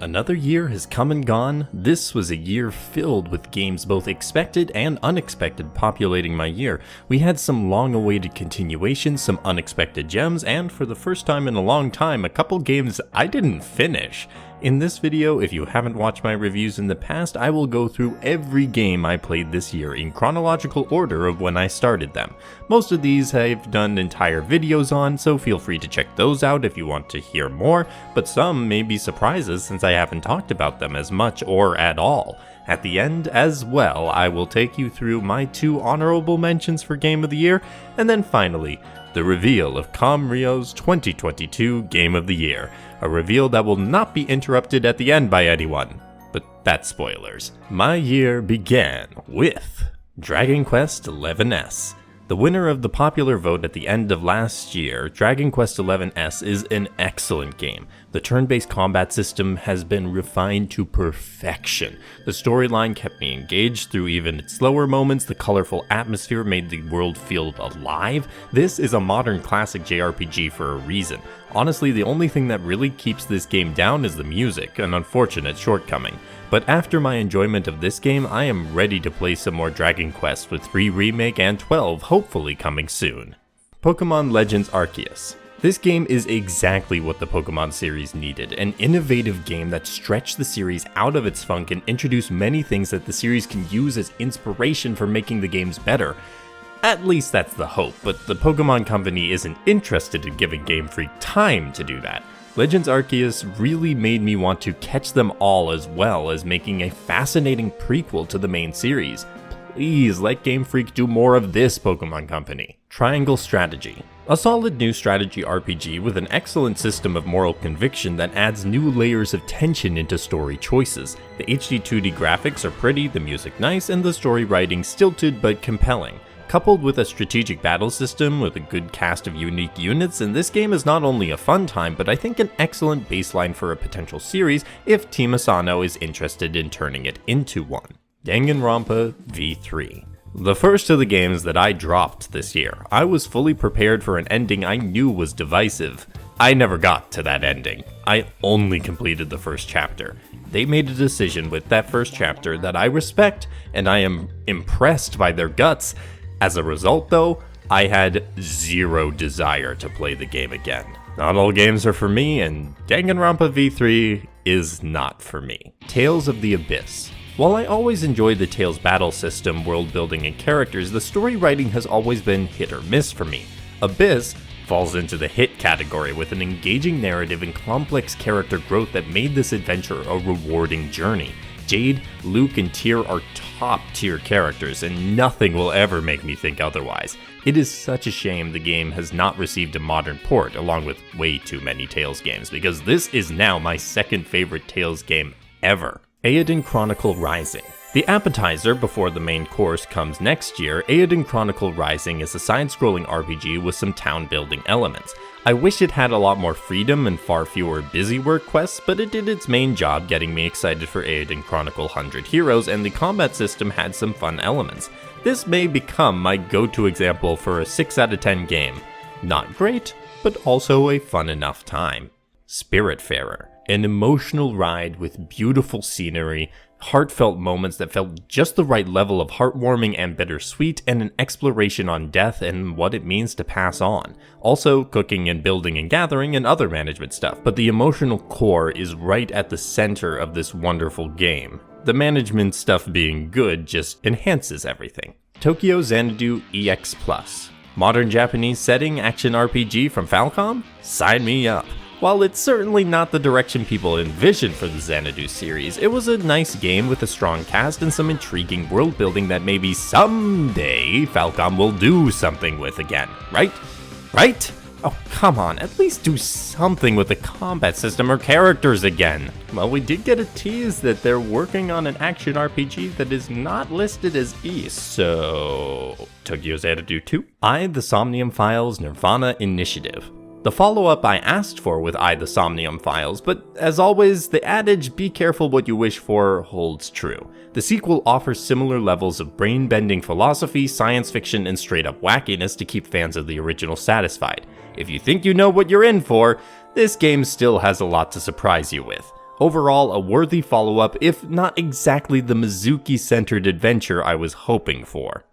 Another year has come and gone. This was a year filled with games both expected and unexpected populating my year. We had some long-awaited continuations, some unexpected gems, and for the first time in a long time, a couple games I didn't finish. In this video, if you haven't watched my reviews in the past, I will go through every game I played this year in chronological order of when I started them. Most of these I've done entire videos on, so feel free to check those out if you want to hear more, but some may be surprises since I haven't talked about them as much or at all. At the end as well, I will take you through my 2 honorable mentions for Game of the Year, and then finally, the reveal of CommRio's 2022 Game of the Year, a reveal that will not be interrupted at the end by anyone, but that's spoilers. My year began with Dragon Quest XI's. The winner of the popular vote at the end of last year, Dragon Quest XI's is an excellent game. The turn-based combat system has been refined to perfection. The storyline kept me engaged through even its slower moments, the colorful atmosphere made the world feel alive. This is a modern classic JRPG for a reason. Honestly, the only thing that really keeps this game down is the music, an unfortunate shortcoming. But after my enjoyment of this game, I am ready to play some more Dragon Quest with 3 Remake and 12 hopefully coming soon. Pokemon Legends Arceus. This game is exactly what the Pokemon series needed, an innovative game that stretched the series out of its funk and introduced many things that the series can use as inspiration for making the games better. At least that's the hope, but the Pokemon Company isn't interested in giving Game Freak time to do that. Legends Arceus really made me want to catch them all as well as making a fascinating prequel to the main series. Please let Game Freak do more of this, Pokemon Company. Triangle Strategy. A solid new strategy RPG with an excellent system of moral conviction that adds new layers of tension into story choices. The HD 2D graphics are pretty, the music nice, and the story writing stilted but compelling. Coupled with a strategic battle system with a good cast of unique units, and this game is not only a fun time, but I think an excellent baseline for a potential series if Team Asano is interested in turning it into one. Danganronpa V3. The first of the games that I dropped this year. I was fully prepared for an ending I knew was divisive. I never got to that ending. I only completed the first chapter. They made a decision with that first chapter that I respect, and I am impressed by their guts. As a result though, I had zero desire to play the game again. Not all games are for me, and Danganronpa V3 is not for me. Tales of the Abyss. While I always enjoy the Tales battle system, world building, and characters, the story writing has always been hit or miss for me. Abyss falls into the hit category with an engaging narrative and complex character growth that made this adventure a rewarding journey. Jade, Luke, and Tyr are top-tier characters, and nothing will ever make me think otherwise. It is such a shame the game has not received a modern port, along with way too many Tales games, because this is now my second favorite Tales game ever. Eiyuden Chronicle Rising. The appetizer before the main course comes next year. Eiyuden Chronicle Rising is a side-scrolling RPG with some town-building elements. I wish it had a lot more freedom and far fewer busywork quests, but it did its main job getting me excited for Eiyuden Chronicle 100 Heroes, and the combat system had some fun elements. This may become my go-to example for a 6 out of 10 game. Not great, but also a fun enough time. Spiritfarer. An emotional ride with beautiful scenery, heartfelt moments that felt just the right level of heartwarming and bittersweet, and an exploration on death and what it means to pass on. Also, cooking and building and gathering and other management stuff, but the emotional core is right at the center of this wonderful game. The management stuff being good just enhances everything. Tokyo Xanadu EX Plus. Modern Japanese setting action RPG from Falcom? Sign me up. While it's certainly not the direction people envisioned for the Xanadu series, it was a nice game with a strong cast and some intriguing world building that maybe someday Falcom will do something with again, right? Right? Oh, come on, at least do something with the combat system or characters again. Well, we did get a tease that they're working on an action RPG that is not listed as East, so... Tokyo Xanadu 2? The Somnium Files Nirvana Initiative. The follow-up I asked for with The Somnium Files, but as always, the adage, be careful what you wish for, holds true. The sequel offers similar levels of brain-bending philosophy, science fiction, and straight-up wackiness to keep fans of the original satisfied. If you think you know what you're in for, this game still has a lot to surprise you with. Overall, a worthy follow-up, if not exactly the Mizuki-centered adventure I was hoping for.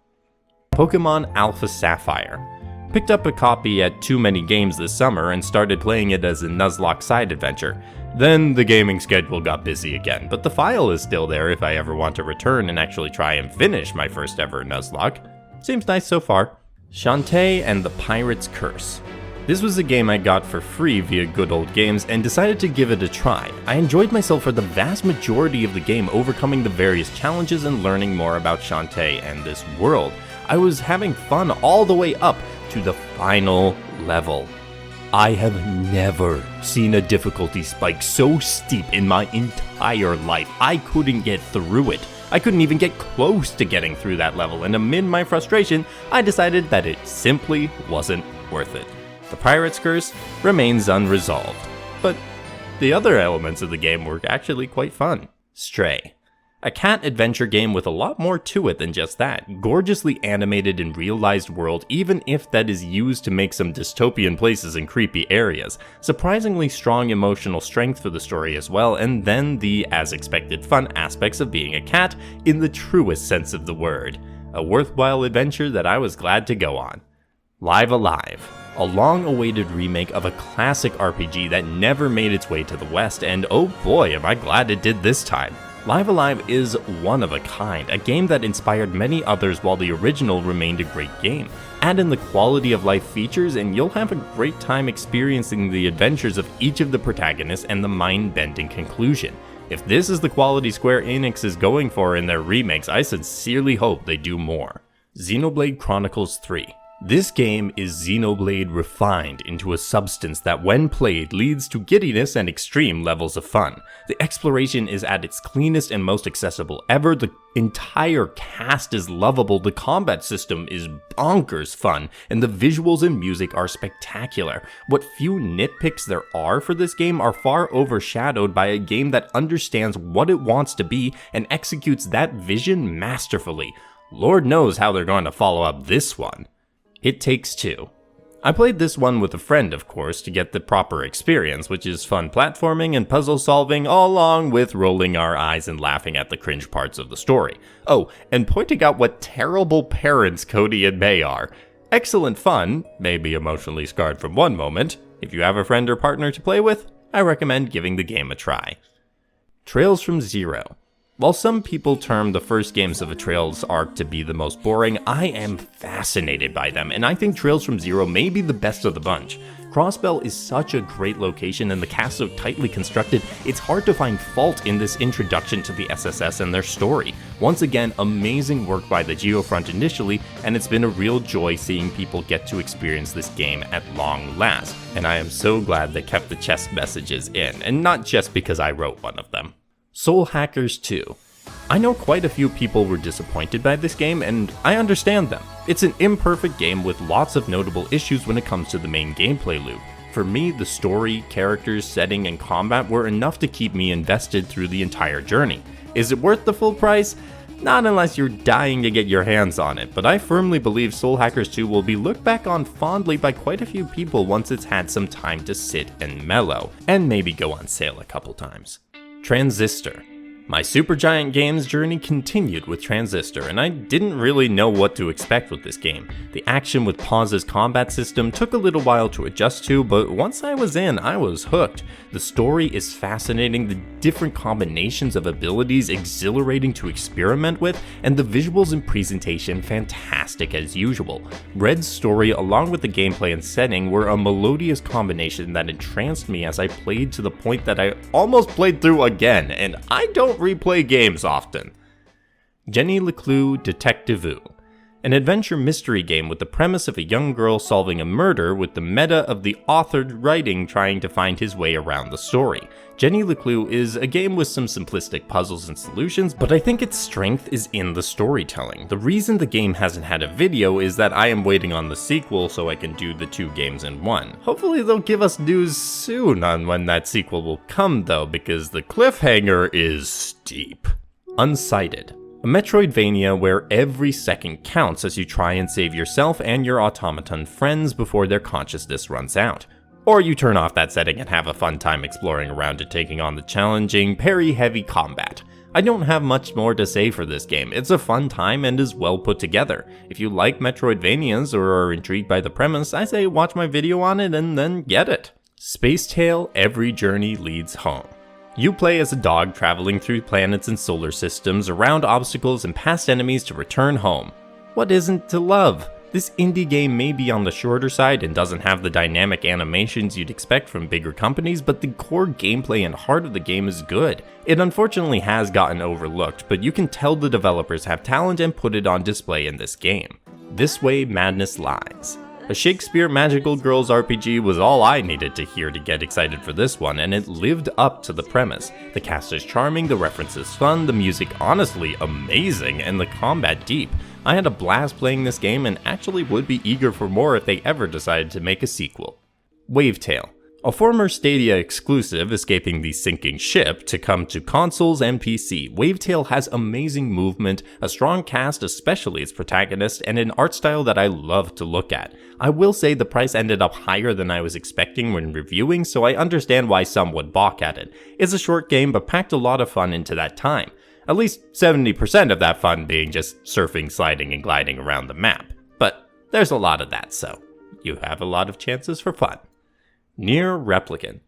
Pokemon Alpha Sapphire. Picked up a copy at Too Many Games this summer and started playing it as a Nuzlocke side adventure. Then the gaming schedule got busy again, but the file is still there if I ever want to return and actually try and finish my first ever Nuzlocke. Seems nice so far. Shantae and the Pirate's Curse. This was a game I got for free via Good Old Games and decided to give it a try. I enjoyed myself for the vast majority of the game, overcoming the various challenges and learning more about Shantae and this world. I was having fun all the way up to the final level. I have never seen a difficulty spike so steep in my entire life. I couldn't get through it. I couldn't even get close to getting through that level, and amid my frustration, I decided that it simply wasn't worth it. The Pirate's Curse remains unresolved, but the other elements of the game were actually quite fun. Stray. A cat adventure game with a lot more to it than just that. Gorgeously animated and realized world, even if that is used to make some dystopian places and creepy areas. Surprisingly strong emotional strength for the story as well, and then the, as expected, fun aspects of being a cat in the truest sense of the word. A worthwhile adventure that I was glad to go on. Live Alive. A long-awaited remake of a classic RPG that never made its way to the West, and oh boy am I glad it did this time. Live Alive is one of a kind, a game that inspired many others while the original remained a great game. Add in the quality of life features and you'll have a great time experiencing the adventures of each of the protagonists and the mind-bending conclusion. If this is the quality Square Enix is going for in their remakes, I sincerely hope they do more. Xenoblade Chronicles 3. This game is Xenoblade refined into a substance that when played leads to giddiness and extreme levels of fun. The exploration is at its cleanest and most accessible ever, the entire cast is lovable, the combat system is bonkers fun, and the visuals and music are spectacular. What few nitpicks there are for this game are far overshadowed by a game that understands what it wants to be and executes that vision masterfully. Lord knows how they're going to follow up this one. It Takes Two. I played this one with a friend, of course, to get the proper experience, which is fun platforming and puzzle solving, along with rolling our eyes and laughing at the cringe parts of the story. Oh, and pointing out what terrible parents Cody and May are. Excellent fun, maybe emotionally scarred from one moment. If you have a friend or partner to play with, I recommend giving the game a try. Trails from Zero. While some people term the first games of a Trails arc to be the most boring, I am fascinated by them, and I think Trails from Zero may be the best of the bunch. Crossbell is such a great location and the cast so tightly constructed, it's hard to find fault in this introduction to the SSS and their story. Once again, amazing work by the Geofront initially, and it's been a real joy seeing people get to experience this game at long last. And I am so glad they kept the chest messages in, and not just because I wrote one of them. Soul Hackers 2. I know quite a few people were disappointed by this game, and I understand them. It's an imperfect game with lots of notable issues when it comes to the main gameplay loop. For me, the story, characters, setting, and combat were enough to keep me invested through the entire journey. Is it worth the full price? Not unless you're dying to get your hands on it, but I firmly believe Soul Hackers 2 will be looked back on fondly by quite a few people once it's had some time to sit and mellow, and maybe go on sale a couple times. Transistor. My Supergiant Games journey continued with Transistor, and I didn't really know what to expect with this game. The action with Paws's combat system took a little while to adjust to, but once I was in, I was hooked. The story is fascinating, the different combinations of abilities exhilarating to experiment with, and the visuals and presentation fantastic as usual. Red's story, along with the gameplay and setting, were a melodious combination that entranced me as I played to the point that I almost played through again, and I don't replay games often. Jenny LeClue Detective Vu. An adventure mystery game with the premise of a young girl solving a murder with the meta of the authored writing trying to find his way around the story. Jenny LeClue is a game with some simplistic puzzles and solutions, but I think its strength is in the storytelling. The reason the game hasn't had a video is that I am waiting on the sequel so I can do the two games in one. Hopefully they'll give us news soon on when that sequel will come though, because the cliffhanger is steep. Unsighted. A Metroidvania where every second counts as you try and save yourself and your automaton friends before their consciousness runs out. Or you turn off that setting and have a fun time exploring around it, taking on the challenging, parry-heavy combat. I don't have much more to say for this game. It's a fun time and is well put together. If you like Metroidvanias or are intrigued by the premise, I say watch my video on it and then get it. Space Tale: Every Journey Leads Home. You play as a dog traveling through planets and solar systems, around obstacles and past enemies to return home. What isn't to love? This indie game may be on the shorter side and doesn't have the dynamic animations you'd expect from bigger companies, but the core gameplay and heart of the game is good. It unfortunately has gotten overlooked, but you can tell the developers have talent and put it on display in this game. This Way Madness Lies. A Shakespeare Magical Girls RPG was all I needed to hear to get excited for this one, and it lived up to the premise. The cast is charming, the references fun, the music honestly amazing, and the combat deep. I had a blast playing this game and actually would be eager for more if they ever decided to make a sequel. Wavetale. A former Stadia exclusive escaping the sinking ship to come to consoles and PC, Wavetale has amazing movement, a strong cast, especially its protagonist, and an art style that I love to look at. I will say the price ended up higher than I was expecting when reviewing, so I understand why some would balk at it. It's a short game, but packed a lot of fun into that time. At least 70% of that fun being just surfing, sliding, and gliding around the map. But there's a lot of that, so you have a lot of chances for fun. Nier Replicant.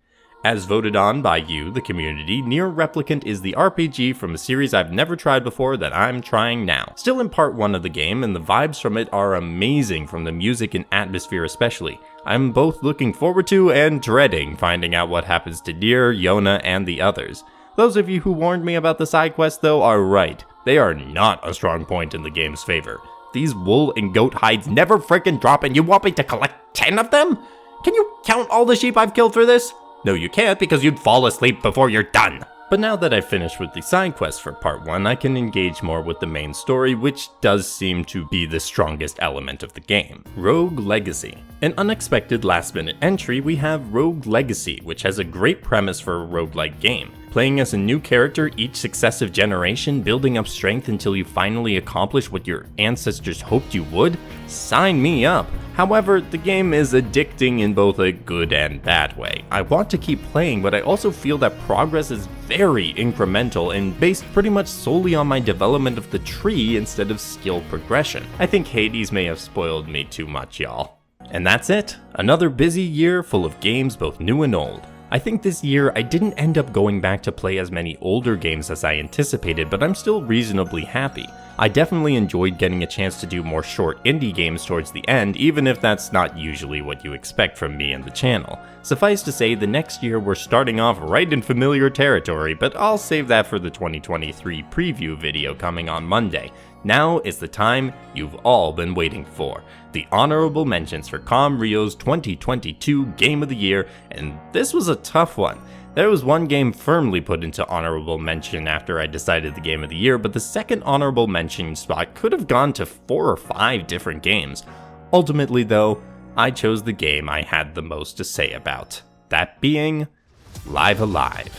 As voted on by you, the community, Nier Replicant is the RPG from a series I've never tried before that I'm trying now. Still in part 1 of the game, and the vibes from it are amazing, from the music and atmosphere especially. I'm both looking forward to and dreading finding out what happens to Nier, Yona, and the others. Those of you who warned me about the side quests though are right. They are not a strong point in the game's favor. These wool and goat hides never frickin' drop and you want me to collect 10 of them? Can you count all the sheep I've killed for this? No, you can't because you'd fall asleep before you're done. But now that I've finished with the side quests for part 1, I can engage more with the main story, which does seem to be the strongest element of the game. Rogue Legacy. An unexpected last-minute entry, we have Rogue Legacy, which has a great premise for a roguelike game. Playing as a new character each successive generation, building up strength until you finally accomplish what your ancestors hoped you would? Sign me up! However, the game is addicting in both a good and bad way. I want to keep playing, but I also feel that progress is very incremental and based pretty much solely on my development of the tree instead of skill progression. I think Hades may have spoiled me too much, y'all. And that's it. Another busy year full of games both new and old. I think this year I didn't end up going back to play as many older games as I anticipated, but I'm still reasonably happy. I definitely enjoyed getting a chance to do more short indie games towards the end, even if that's not usually what you expect from me and the channel. Suffice to say, the next year we're starting off right in familiar territory, but I'll save that for the 2023 preview video coming on Monday. Now is the time you've all been waiting for. The honorable mentions for CommRio's 2022 Game of the Year, and this was a tough one. There was one game firmly put into honorable mention after I decided the Game of the Year, but the second honorable mention spot could have gone to 4 or 5 different games. Ultimately though, I chose the game I had the most to say about. That being Live Alive.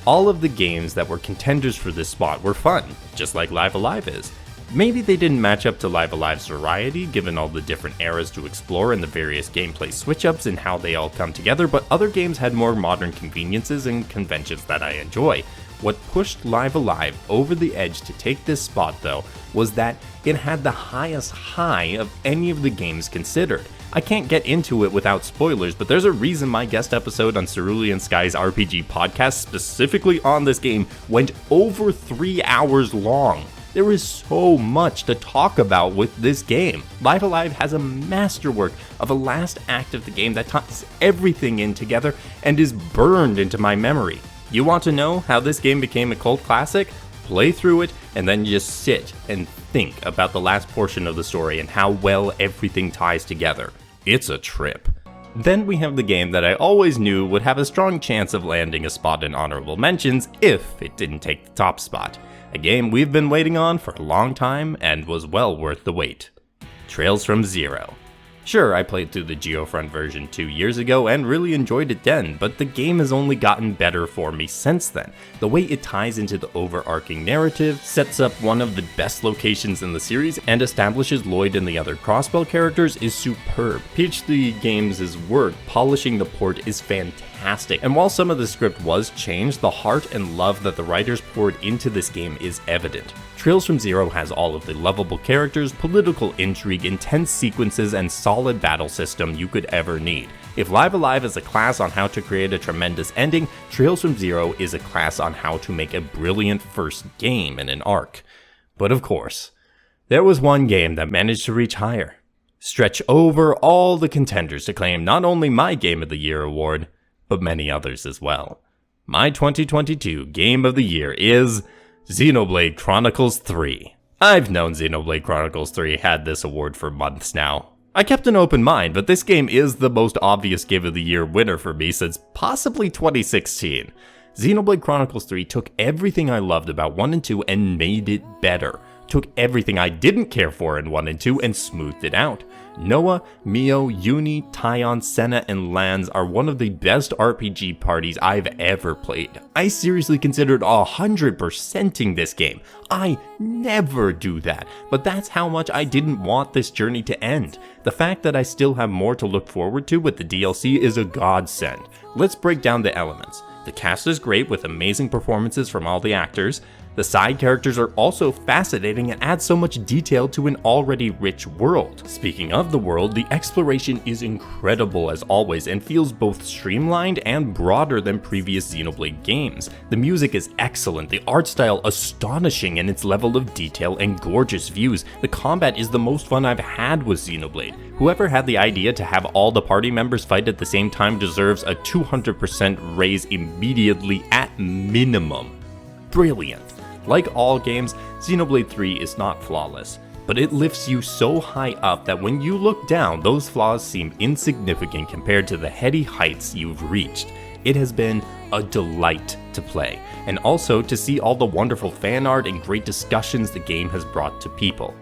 All of the games that were contenders for this spot were fun, just like Live Alive is. Maybe they didn't match up to Live Alive's variety, given all the different eras to explore and the various gameplay switch-ups and how they all come together, but other games had more modern conveniences and conventions that I enjoy. What pushed Live Alive over the edge to take this spot, though, was that it had the highest high of any of the games considered. I can't get into it without spoilers, but there's a reason my guest episode on Cerulean Sky's RPG podcast, specifically on this game, went over 3 hours long. There is so much to talk about with this game. Live Alive has a masterwork of a last act of the game that ties everything in together and is burned into my memory. You want to know how this game became a cult classic? Play through it and then just sit and think about the last portion of the story and how well everything ties together. It's a trip. Then we have the game that I always knew would have a strong chance of landing a spot in honorable mentions if it didn't take the top spot. A game we've been waiting on for a long time and was well worth the wait. Trails from Zero. Sure, I played through the Geofront version 2 years ago and really enjoyed it then, but the game has only gotten better for me since then. The way it ties into the overarching narrative, sets up one of the best locations in the series, and establishes Lloyd and the other Crossbell characters is superb. PhD Games' work polishing the port is fantastic, and while some of the script was changed, the heart and love that the writers poured into this game is evident. Trails from Zero has all of the lovable characters, political intrigue, intense sequences, and solid battle system you could ever need. If Live Alive is a class on how to create a tremendous ending, Trails from Zero is a class on how to make a brilliant first game in an arc. But of course, there was one game that managed to reach higher, stretch over all the contenders to claim not only my Game of the Year award, but many others as well. My 2022 Game of the Year is Xenoblade Chronicles 3. I've known Xenoblade Chronicles 3 had this award for months now. I kept an open mind, but this game is the most obvious Game of the Year winner for me since possibly 2016. Xenoblade Chronicles 3 took everything I loved about 1 and 2 and made it better. Took everything I didn't care for in 1 and 2 and smoothed it out. Noah, Mio, Uni, Taion, Senna, and Lanz are one of the best RPG parties I've ever played. I seriously considered 100%ing this game. I never do that, but that's how much I didn't want this journey to end. The fact that I still have more to look forward to with the DLC is a godsend. Let's break down the elements. The cast is great with amazing performances from all the actors. The side characters are also fascinating and add so much detail to an already rich world. Speaking of the world, the exploration is incredible as always and feels both streamlined and broader than previous Xenoblade games. The music is excellent, the art style astonishing in its level of detail and gorgeous views. The combat is the most fun I've had with Xenoblade. Whoever had the idea to have all the party members fight at the same time deserves a 200% raise immediately at minimum. Brilliant. Like all games, Xenoblade 3 is not flawless, but it lifts you so high up that when you look down, those flaws seem insignificant compared to the heady heights you've reached. It has been a delight to play, and also to see all the wonderful fan art and great discussions the game has brought to people.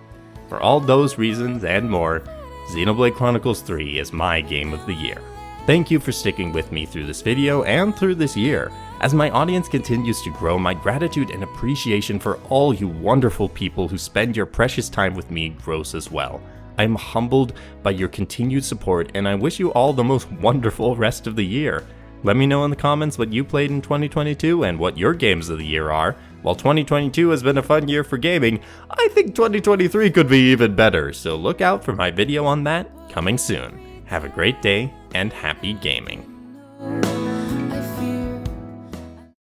For all those reasons and more, Xenoblade Chronicles 3 is my Game of the Year. Thank you for sticking with me through this video and through this year. As my audience continues to grow, my gratitude and appreciation for all you wonderful people who spend your precious time with me grows as well. I am humbled by your continued support, and I wish you all the most wonderful rest of the year. Let me know in the comments what you played in 2022 and what your games of the year are. While 2022 has been a fun year for gaming, I think 2023 could be even better, so look out for my video on that coming soon. Have a great day and happy gaming.